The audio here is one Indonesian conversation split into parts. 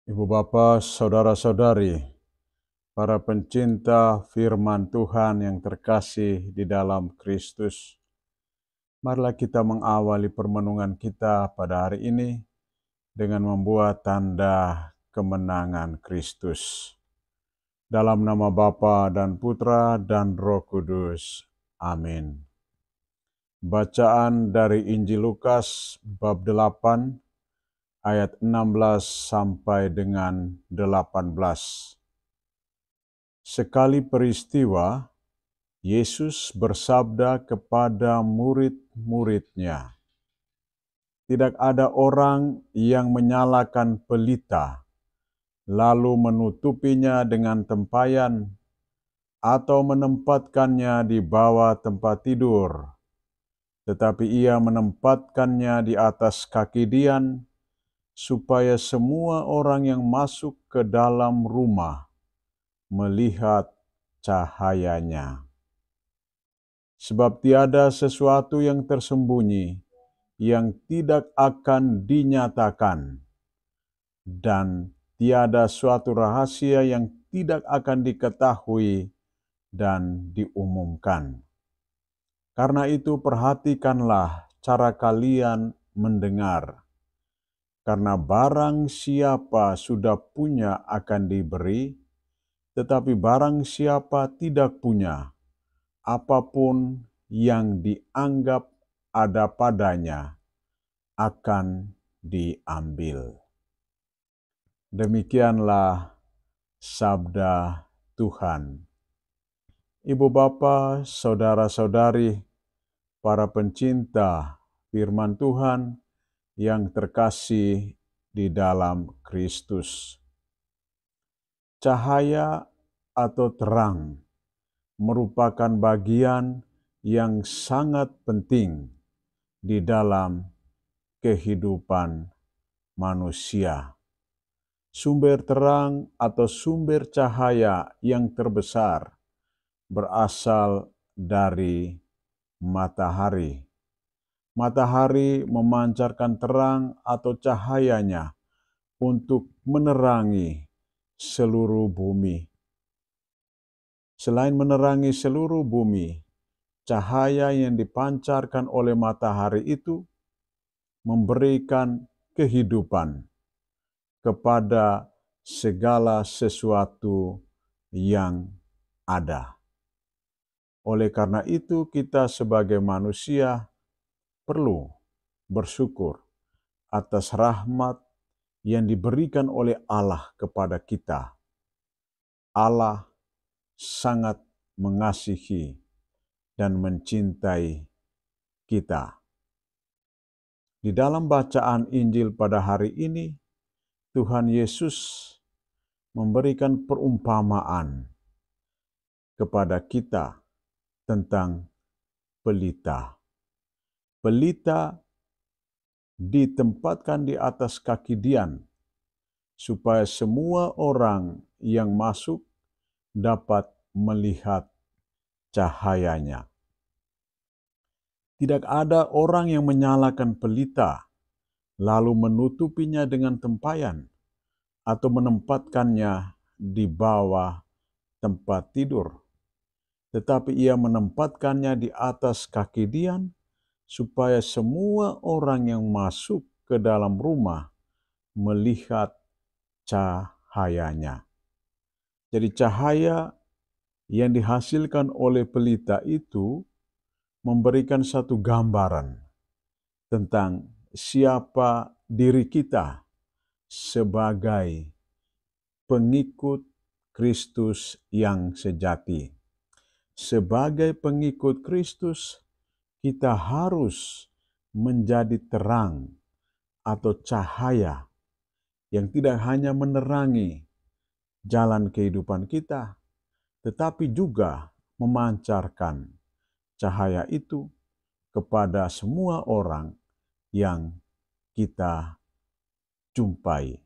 Ibu bapa, saudara-saudari, para pencinta firman Tuhan yang terkasih di dalam Kristus. Marilah kita mengawali permenungan kita pada hari ini dengan membuat tanda kemenangan Kristus. Dalam nama Bapa dan Putra dan Roh Kudus. Amin. Bacaan dari Injil Lukas bab 8 ayat 16 sampai dengan 18. Sekali peristiwa, Yesus bersabda kepada murid-muridnya, "Tidak ada orang yang menyalakan pelita, lalu menutupinya dengan tempayan, atau menempatkannya di bawah tempat tidur, tetapi ia menempatkannya di atas kaki dian, supaya semua orang yang masuk ke dalam rumah melihat cahayanya. Sebab tiada sesuatu yang tersembunyi yang tidak akan dinyatakan, dan tiada suatu rahasia yang tidak akan diketahui dan diumumkan. Karena itu perhatikanlah cara kalian mendengar. Karena barang siapa sudah punya akan diberi, tetapi barang siapa tidak punya, apapun yang dianggap ada padanya akan diambil." Demikianlah sabda Tuhan. Ibu bapa, saudara-saudari, para pencinta firman Tuhan yang terkasih di dalam Kristus. Cahaya atau terang merupakan bagian yang sangat penting di dalam kehidupan manusia. Sumber terang atau sumber cahaya yang terbesar berasal dari matahari. Matahari memancarkan terang atau cahayanya untuk menerangi seluruh bumi. Selain menerangi seluruh bumi, cahaya yang dipancarkan oleh matahari itu memberikan kehidupan kepada segala sesuatu yang ada. Oleh karena itu, kita sebagai manusia perlu bersyukur atas rahmat yang diberikan oleh Allah kepada kita. Allah sangat mengasihi dan mencintai kita. Di dalam bacaan Injil pada hari ini, Tuhan Yesus memberikan perumpamaan kepada kita tentang pelita. Pelita ditempatkan di atas kaki dian, supaya semua orang yang masuk dapat melihat cahayanya. Tidak ada orang yang menyalakan pelita, lalu menutupinya dengan tempayan, atau menempatkannya di bawah tempat tidur. Tetapi ia menempatkannya di atas kaki dian, supaya semua orang yang masuk ke dalam rumah melihat cahayanya. Jadi cahaya yang dihasilkan oleh pelita itu memberikan satu gambaran tentang siapa diri kita sebagai pengikut Kristus yang sejati. Sebagai pengikut Kristus, kita harus menjadi terang atau cahaya yang tidak hanya menerangi jalan kehidupan kita, tetapi juga memancarkan cahaya itu kepada semua orang yang kita jumpai.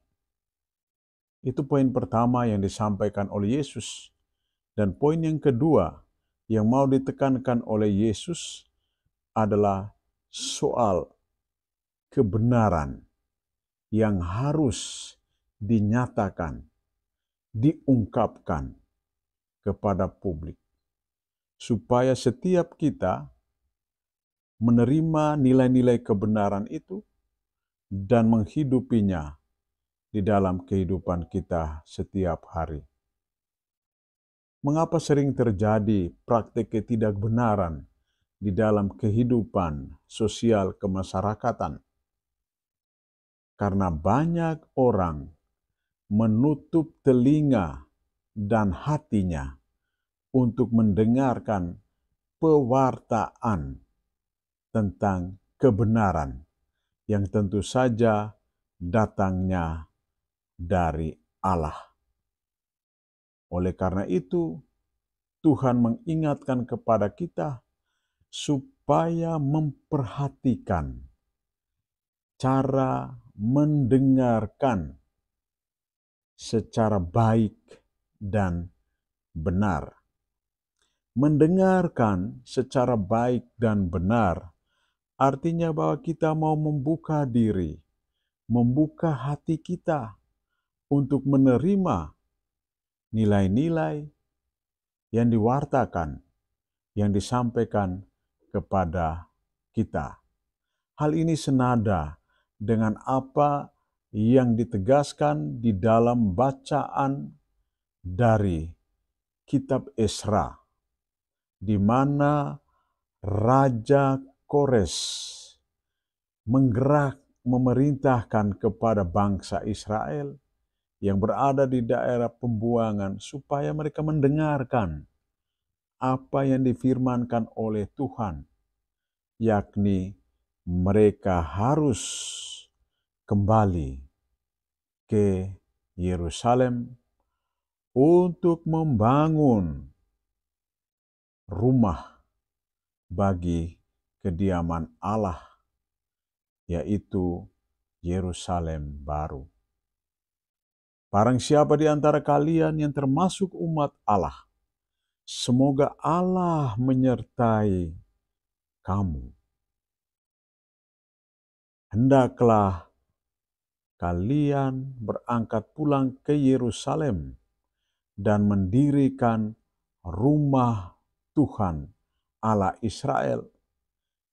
Itu poin pertama yang disampaikan oleh Yesus. Dan poin yang kedua yang mau ditekankan oleh Yesus adalah soal kebenaran yang harus dinyatakan, diungkapkan kepada publik, supaya setiap kita menerima nilai-nilai kebenaran itu dan menghidupinya di dalam kehidupan kita setiap hari. Mengapa sering terjadi praktik ketidakbenaran di dalam kehidupan sosial kemasyarakatan? Karena banyak orang menutup telinga dan hatinya untuk mendengarkan pewartaan tentang kebenaran yang tentu saja datangnya dari Allah. Oleh karena itu, Tuhan mengingatkan kepada kita supaya memperhatikan cara mendengarkan secara baik dan benar. Mendengarkan secara baik dan benar artinya bahwa kita mau membuka diri, membuka hati kita untuk menerima nilai-nilai yang diwartakan, yang disampaikan kepada kita. Hal ini senada dengan apa yang ditegaskan di dalam bacaan dari kitab Esra, di mana Raja Kores memerintahkan kepada bangsa Israel yang berada di daerah pembuangan supaya mereka mendengarkan apa yang difirmankan oleh Tuhan, yakni mereka harus kembali ke Yerusalem untuk membangun rumah bagi kediaman Allah, yaitu Yerusalem baru. Barang siapa di antara kalian yang termasuk umat Allah, semoga Allah menyertai kamu. Hendaklah kalian berangkat pulang ke Yerusalem dan mendirikan rumah Tuhan Allah Israel,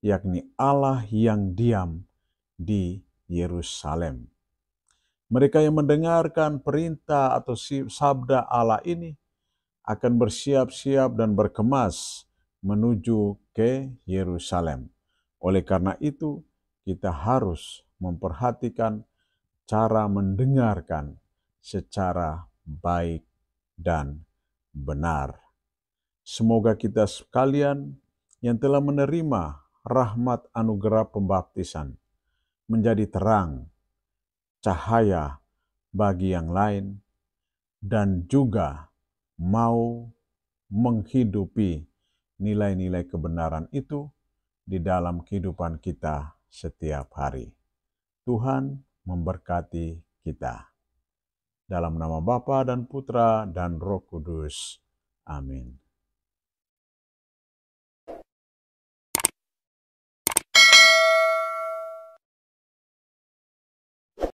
yakni Allah yang diam di Yerusalem. Mereka yang mendengarkan perintah atau sabda Allah ini akan bersiap-siap dan berkemas menuju ke Yerusalem. Oleh karena itu, kita harus memperhatikan cara mendengarkan secara baik dan benar. Semoga kita sekalian yang telah menerima rahmat anugerah pembaptisan menjadi terang, cahaya bagi yang lain, dan juga mau menghidupi nilai-nilai kebenaran itu di dalam kehidupan kita setiap hari. Tuhan memberkati kita. Dalam nama Bapa dan Putra dan Roh Kudus. Amin.